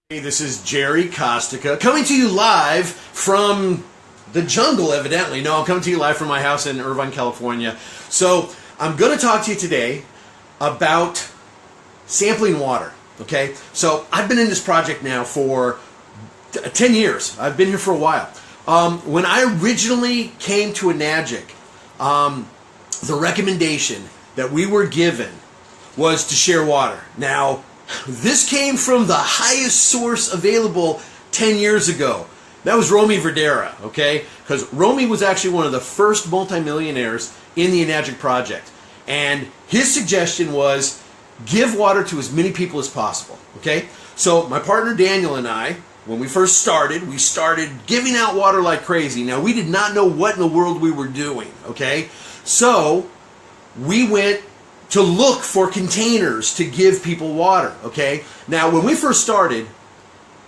Hey, this is Gerald Kostecka coming to you live from the jungle, evidently. No, I'm coming to you live from my house in Irvine, California. So I'm going to talk to you today about sampling water, okay? So I've been in this project now for 10 years. I've been here for a while. When I originally came to Enagic, the recommendation that we were given was to share water. Now, this came from the highest source available 10 years ago. That was Romy Verdera, okay? Because Romy was actually one of the first multimillionaires in the Enagic project. And his suggestion was give water to as many people as possible, okay? So my partner Daniel and I, when we first started, we started giving out water like crazy. Now, we did not know what in the world we were doing, okay? So we went to look for containers to give people water, okay? Now, when we first started,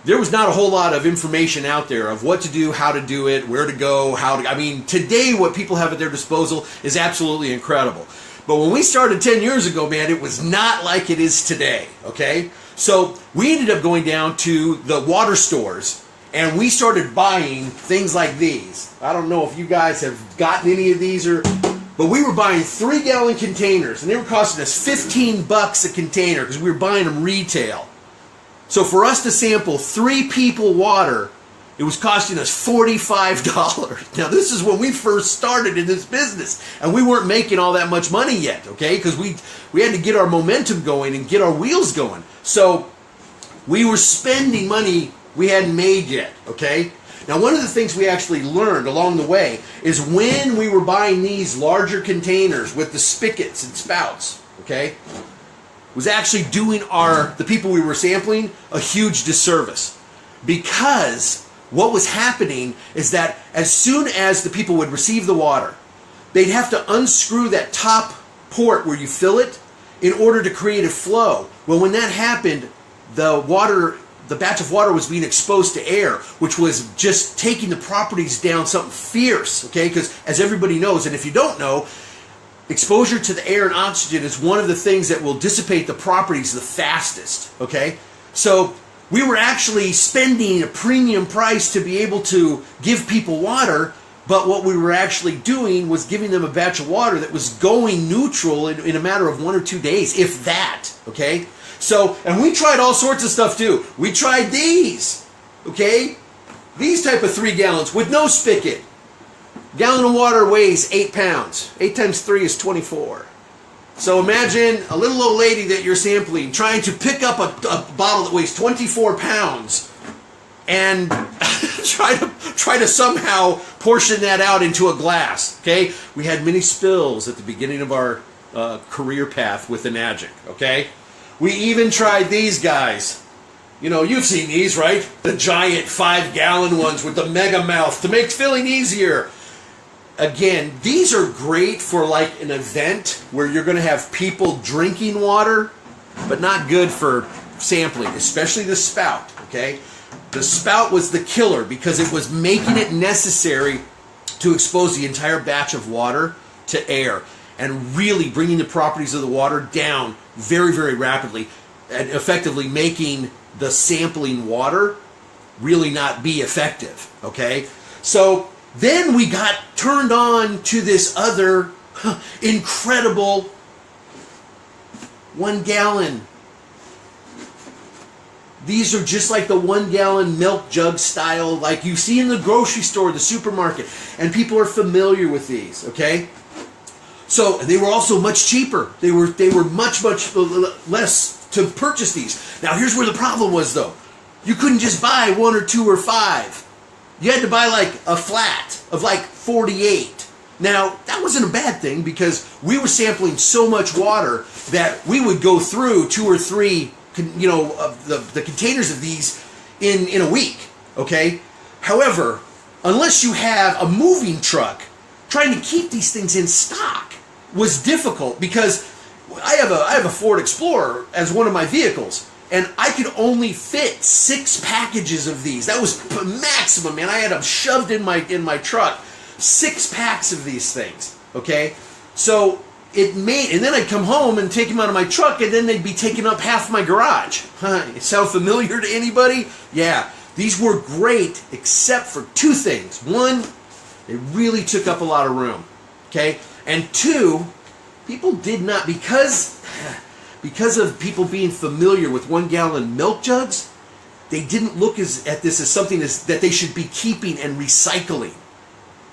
there was not a whole lot of information out there of what to do, how to do it, where to go, I mean, today what people have at their disposal is absolutely incredible. But when we started 10 years ago, man, it was not like it is today, okay? So we ended up going down to the water stores and we started buying things like these. I don't know if you guys have gotten any of these but we were buying 3-gallon containers, and they were costing us $15 a container because we were buying them retail. So for us to sample 3 people water, it was costing us $45. Now this is when we first started in this business, and we weren't making all that much money yet, okay? Because we had to get our momentum going and get our wheels going. So we were spending money we hadn't made yet, okay? Now, one of the things we actually learned along the way is when we were buying these larger containers with the spigots and spouts, okay, was actually doing the people we were sampling a huge disservice. Because what was happening is that as soon as the people would receive the water, they'd have to unscrew that top port where you fill it in order to create a flow. Well, when that happened, the batch of water was being exposed to air, which was just taking the properties down something fierce, okay? Because as everybody knows, and if you don't know, exposure to the air and oxygen is one of the things that will dissipate the properties the fastest, okay? So we were actually spending a premium price to be able to give people water, but what we were actually doing was giving them a batch of water that was going neutral in a matter of 1 or 2 days, if that, okay? So, and we tried all sorts of stuff too. We tried these, okay? These type of 3 gallons with no spigot. Gallon of water weighs 8 pounds. 8 times 3 is 24. So imagine a little old lady that you're sampling trying to pick up a bottle that weighs 24 pounds and try to somehow portion that out into a glass, okay? We had many spills at the beginning of our career path with Enagic, okay? We even tried these guys. You know, you've seen these, right? The giant 5-gallon ones with the mega mouth to make filling easier. Again, these are great for like an event where you're going to have people drinking water, but not good for sampling, especially the spout, okay? The spout was the killer because it was making it necessary to expose the entire batch of water to air and really bringing the properties of the water down very, very rapidly and effectively making the sampling water really not be effective, okay? So then we got turned on to this other incredible 1-gallon. These are just like the 1-gallon milk jug style like you see in the grocery store, the supermarket, and people are familiar with these, okay? So they were also much cheaper. They were much less to purchase these. Now here's where the problem was though. You couldn't just buy 1 or 2 or 5. You had to buy like a flat of like 48. Now that wasn't a bad thing because we were sampling so much water that we would go through 2 or 3, you know, of the containers of these in a week. Okay. However, unless you have a moving truck, trying to keep these things in stock was difficult because I have a Ford Explorer as one of my vehicles, and I could only fit 6 packages of these. That was maximum, man. I had them shoved in my truck. 6 packs of these things, okay? So and then I'd come home and take them out of my truck, and then they'd be taking up half my garage. It sound familiar to anybody? Yeah. These were great except for two things. One, they really took up a lot of room. Okay? And two, people did not, because of people being familiar with 1 gallon milk jugs, they didn't look at this as something that they should be keeping and recycling.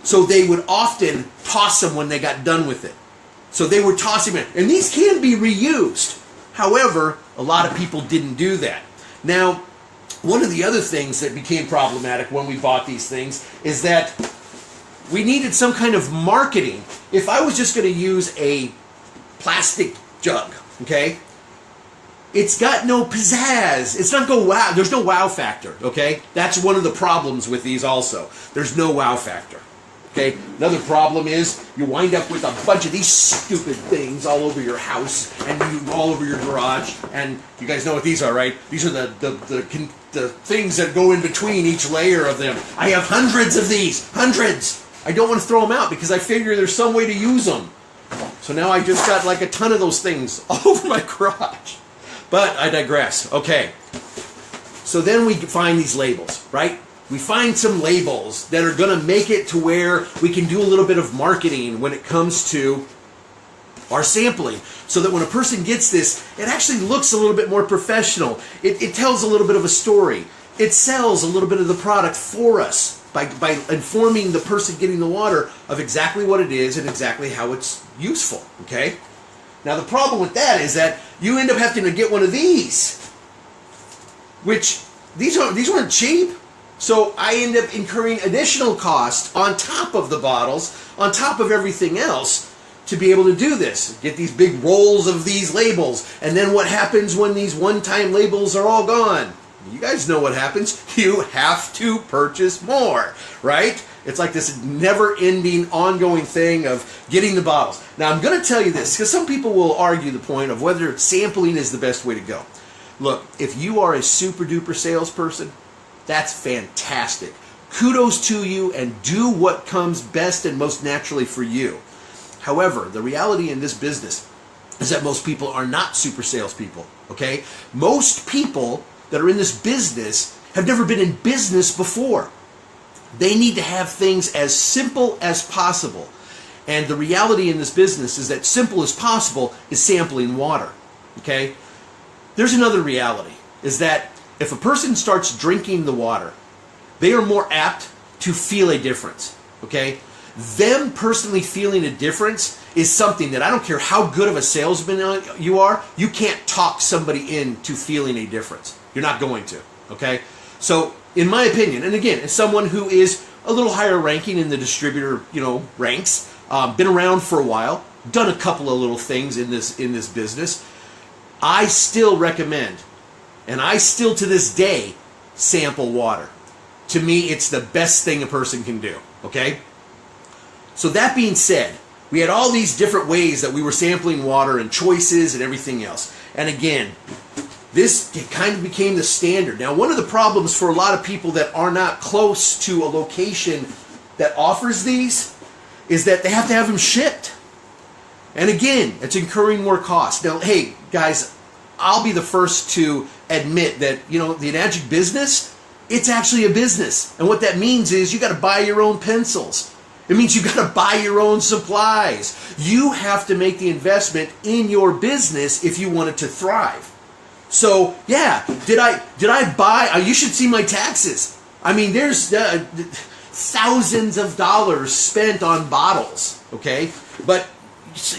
So they would often toss them when they got done with it. So they were tossing them. And these can be reused. However, a lot of people didn't do that. Now, one of the other things that became problematic when we bought these things is that we needed some kind of marketing. If I was just going to use a plastic jug, okay, it's got no pizzazz. It's not go wow. There's no wow factor, okay? That's one of the problems with these also. There's no wow factor. Okay. Another problem is you wind up with a bunch of these stupid things all over your house and all over your garage. And you guys know what these are, right? These are the things that go in between each layer of them. I have hundreds of these, hundreds. I don't want to throw them out because I figure there's some way to use them. So now I just got like a ton of those things all over my garage. But I digress. Okay. So then we find these labels, right? We find some labels that are going to make it to where we can do a little bit of marketing when it comes to our sampling, so that when a person gets this, it actually looks a little bit more professional. It tells a little bit of a story. It sells a little bit of the product for us by informing the person getting the water of exactly what it is and exactly how it's useful. Okay? Now the problem with that is that you end up having to get one of these, which these aren't cheap. So I end up incurring additional cost on top of the bottles, on top of everything else, to be able to do this. Get these big rolls of these labels. And then what happens when these one-time labels are all gone? You guys know what happens. You have to purchase more, right? It's like this never-ending, ongoing thing of getting the bottles. Now, I'm going to tell you this, because some people will argue the point of whether sampling is the best way to go. Look, if you are a super-duper salesperson, that's fantastic. Kudos to you, and do what comes best and most naturally for you. However, the reality in this business is that most people are not super salespeople, okay? Most people that are in this business have never been in business before. They need to have things as simple as possible. And the reality in this business is that simple as possible is sampling water, okay? There's another reality, is that if a person starts drinking the water, they are more apt to feel a difference, okay? Them personally feeling a difference is something that I don't care how good of a salesman you are, you can't talk somebody into feeling a difference. You're not going to, okay? So, in my opinion, and again, as someone who is a little higher ranking in the distributor, ranks, been around for a while, done a couple of little things in this business, I still recommend, and I still to this day sample water. To me, it's the best thing a person can do, okay? So that being said, we had all these different ways that we were sampling water and choices and everything else. And again, this kind of became the standard. Now, one of the problems for a lot of people that are not close to a location that offers these is that they have to have them shipped. And again, it's incurring more cost. Now, hey, guys, I'll be the first to admit that, the Enagic business, it's actually a business. And what that means is you got to buy your own pencils. It means you got to buy your own supplies. You have to make the investment in your business if you want it to thrive. So, yeah, did I buy? You should see my taxes. I mean, there's thousands of dollars spent on bottles, okay? But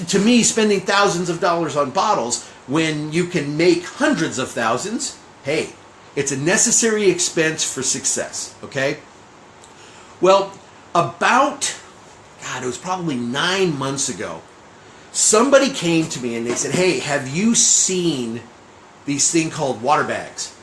to me, spending thousands of dollars on bottles when you can make hundreds of thousands, hey, it's a necessary expense for success, okay? Well, it was probably 9 months ago, somebody came to me and they said, hey, have you seen these thing called water bags?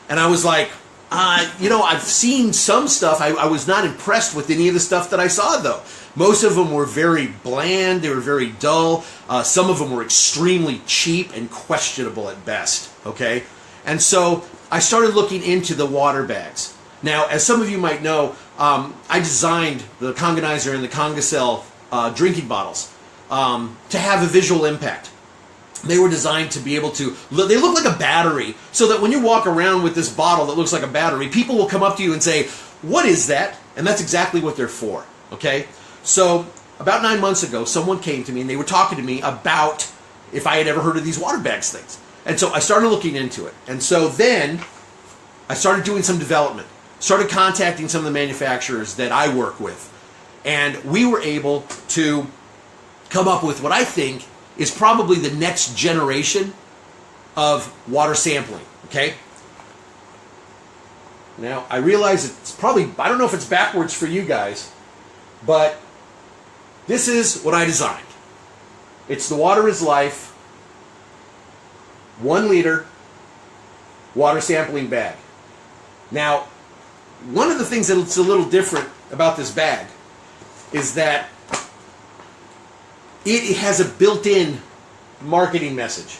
And I was like, I've seen some stuff. I was not impressed with any of the stuff that I saw, though. Most of them were very bland. They were very dull. Some of them were extremely cheap and questionable at best, okay? And so I started looking into the water bags. Now, as some of you might know, I designed the Kangenizer and the Kangacell drinking bottles. to have a visual impact. They were designed to be able to, they look like a battery, so that when you walk around with this bottle that looks like a battery, people will come up to you and say, what is that? And that's exactly what they're for, okay? So about 9 months ago, someone came to me and they were talking to me about if I had ever heard of these water bags things. And so I started looking into it. And so then I started doing some development, started contacting some of the manufacturers that I work with. And we were able to come up with what I think is probably the next generation of water sampling, okay? Now, I realize it's probably, I don't know if it's backwards for you guys, but this is what I designed. It's the Water is Life 1 liter water sampling bag. Now, one of the things that's a little different about this bag is that it has a built-in marketing message.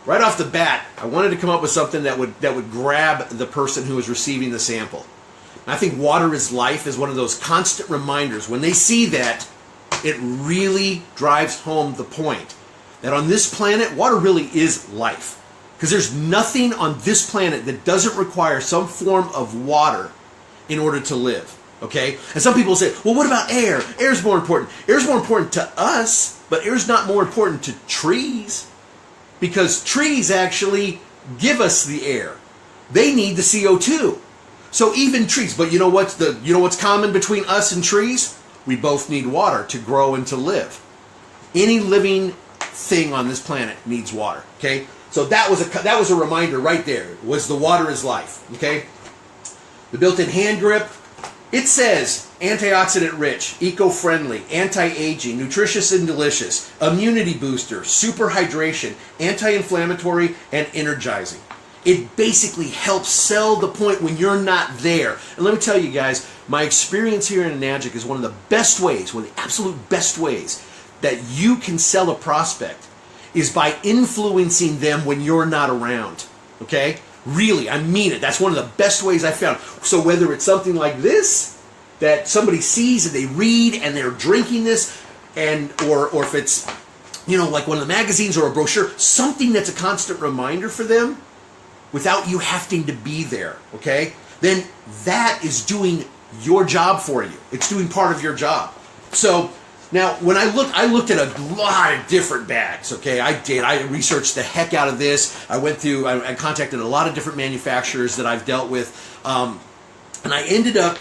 Right off the bat, I wanted to come up with something that would grab the person who is receiving the sample. And I think Water is Life is one of those constant reminders. When they see that, it really drives home the point that on this planet, water really is life. Because there's nothing on this planet that doesn't require some form of water in order to live. Okay? And some people say, well, what about air? Air's more important. Air's more important to us, but air's not more important to trees. Because trees actually give us the air. They need the CO2. So even trees, but you know what's common between us and trees? We both need water to grow and to live. Any living thing on this planet needs water. Okay? So that was a reminder right there. Was the Water is Life. Okay? The built-in hand grip. It says antioxidant rich, eco-friendly, anti-aging, nutritious and delicious, immunity booster, super hydration, anti-inflammatory, and energizing. It basically helps sell the point when you're not there. And let me tell you guys, my experience here in Enagic is one of the best ways, one of the absolute best ways that you can sell a prospect is by influencing them when you're not around. Okay? Really, I mean it. That's one of the best ways I found. So whether it's something like this that somebody sees and they read and they're drinking this, and or if it's like one of the magazines or a brochure, something that's a constant reminder for them without you having to be there, okay? Then that is doing your job for you. It's doing part of your job. So now, when I looked at a lot of different bags, okay? I researched the heck out of this. I went through, I contacted a lot of different manufacturers that I've dealt with, and I ended up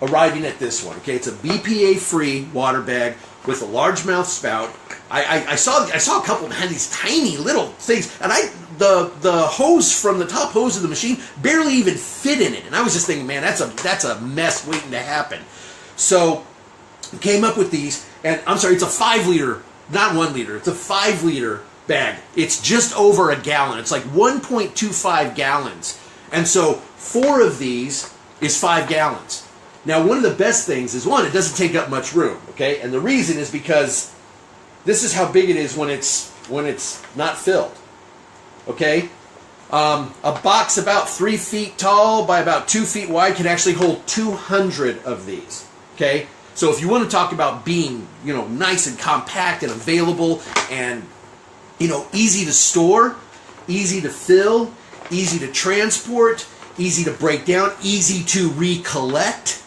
arriving at this one, okay? It's a BPA-free water bag with a largemouth spout. I saw a couple that had these tiny little things, and the hose from the top hose of the machine barely even fit in it, and I was just thinking, man, that's a mess waiting to happen. So I came up with these. And I'm sorry, it's a 5 liter, not 1 liter. It's a 5 liter bag. It's just over a gallon. It's like 1.25 gallons. And so 4 of these is 5 gallons. Now, one of the best things is, one, it doesn't take up much room, okay? And the reason is because this is how big it is when it's not filled, okay? A box about 3 feet tall by about 2 feet wide can actually hold 200 of these, okay? So if you want to talk about being, nice and compact and available and, easy to store, easy to fill, easy to transport, easy to break down, easy to recollect,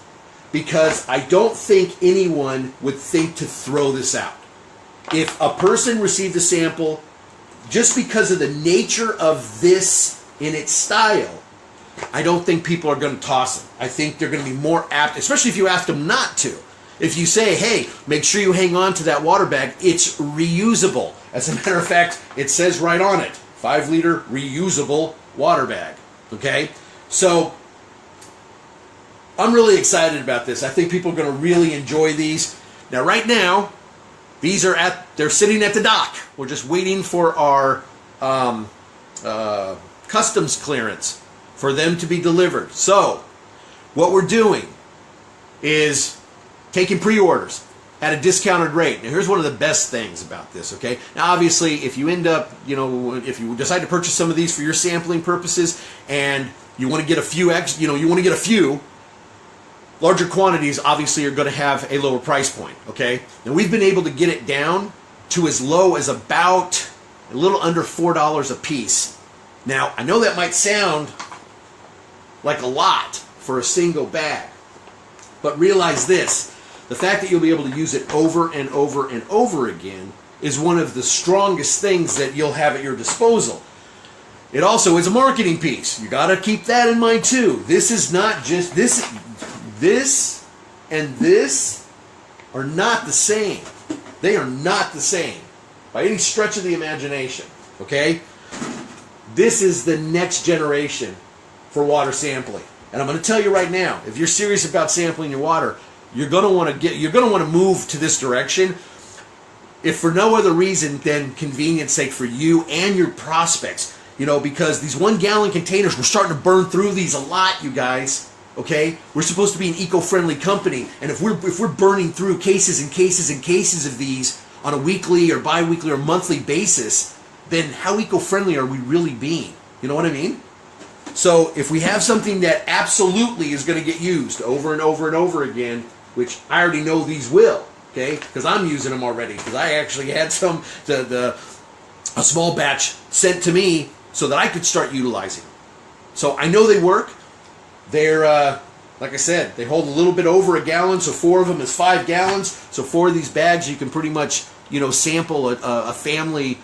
because I don't think anyone would think to throw this out. If a person received a sample, just because of the nature of this in its style, I don't think people are going to toss it. I think they're going to be more apt, especially if you ask them not to. If you say, hey, make sure you hang on to that water bag, it's reusable. As a matter of fact, it says right on it, 5 liter reusable water bag. Okay? So, I'm really excited about this. I think people are going to really enjoy these. Now, right now, they're sitting at the dock. We're just waiting for our customs clearance for them to be delivered. So, what we're doing is taking pre-orders at a discounted rate. Now, here's one of the best things about this, okay? Now, obviously, if you end up, if you decide to purchase some of these for your sampling purposes and you want to get a few, larger quantities obviously are going to have a lower price point, okay? Now we've been able to get it down to as low as about a little under $4 a piece. Now, I know that might sound like a lot for a single bag, but realize this, the fact that you'll be able to use it over and over and over again is one of the strongest things that you'll have at your disposal. It also is a marketing piece. You got to keep that in mind too. This is not just this and this are not the same. They are not the same by any stretch of the imagination, okay? This is the next generation for water sampling. And I'm going to tell you right now, if you're serious about sampling your water, you're going to want to move to this direction, if for no other reason than convenience sake for you and your prospects. You know, because these 1 gallon containers, we're starting to burn through these a lot, you guys. Okay? We're supposed to be an eco-friendly company, and if we're burning through cases and cases and cases of these on a weekly or bi-weekly or monthly basis, then how eco-friendly are we really being? You know what I mean? So if we have something that absolutely is going to get used over and over and over again, which I already know these will, okay? Because I'm using them already. Because I actually had some, a small batch sent to me so that I could start utilizing. So I know they work. They're, like I said, they hold a little bit over a gallon, so 4 of them is 5 gallons. So 4 of these bags, you can pretty much, you know, sample a family,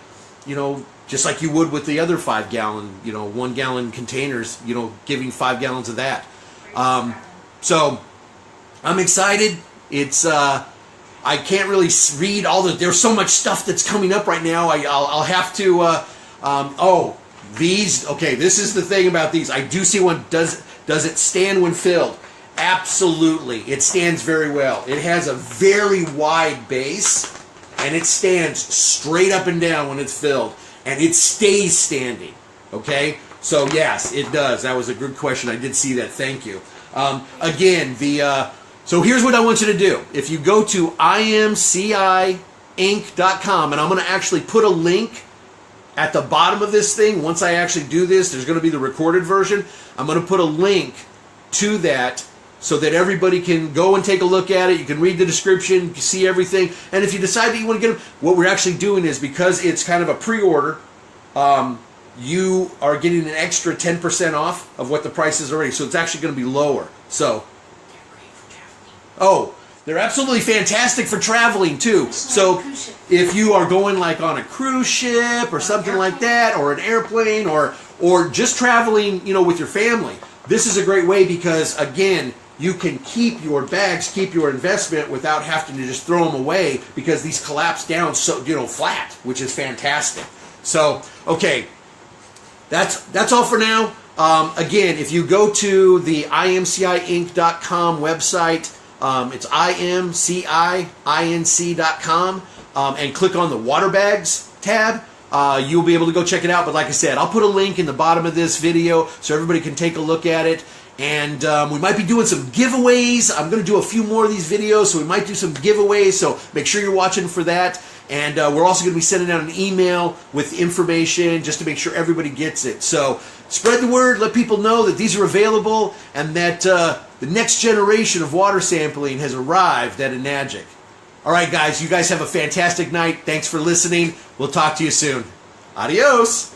you know, just like you would with the other 5 gallon, you know, 1 gallon containers, you know, giving 5 gallons of that. So I'm excited. It's, I can't really read all there's so much stuff that's coming up right now. I'll have to, these, okay, this is the thing about these. I do see one, does it stand when filled? Absolutely. It stands very well. It has a very wide base, and it stands straight up and down when it's filled, and it stays standing, okay? So, yes, it does. That was a good question. I did see that. Thank you. Again, so here's what I want you to do. If you go to imciinc.com, and I'm going to actually put a link at the bottom of this thing. Once I actually do this, there's going to be the recorded version. I'm going to put a link to that so that everybody can go and take a look at it. You can read the description, you can see everything. And if you decide that you want to get them, what we're actually doing is, because it's kind of a pre-order, you are getting an extra 10% off of what the price is already. So it's actually going to be lower. So, they're absolutely fantastic for traveling too. So if you are going like on a cruise ship or something like that, or an airplane, or just traveling, you know, with your family, this is a great way because, again, you can keep your bags, keep your investment without having to just throw them away, because these collapse down so, you know, flat, which is fantastic. So, okay, that's all for now. Again, if you go to the imciinc.com website, it's imciinc.com, and click on the water bags tab. You'll be able to go check it out. But like I said, I'll put a link in the bottom of this video so everybody can take a look at it. And we might be doing some giveaways. I'm going to do a few more of these videos, so we might do some giveaways. So make sure you're watching for that. And we're also going to be sending out an email with information just to make sure everybody gets it. So spread the word. Let people know that these are available and that the next generation of water sampling has arrived at Enagic. All right, guys. You guys have a fantastic night. Thanks for listening. We'll talk to you soon. Adios.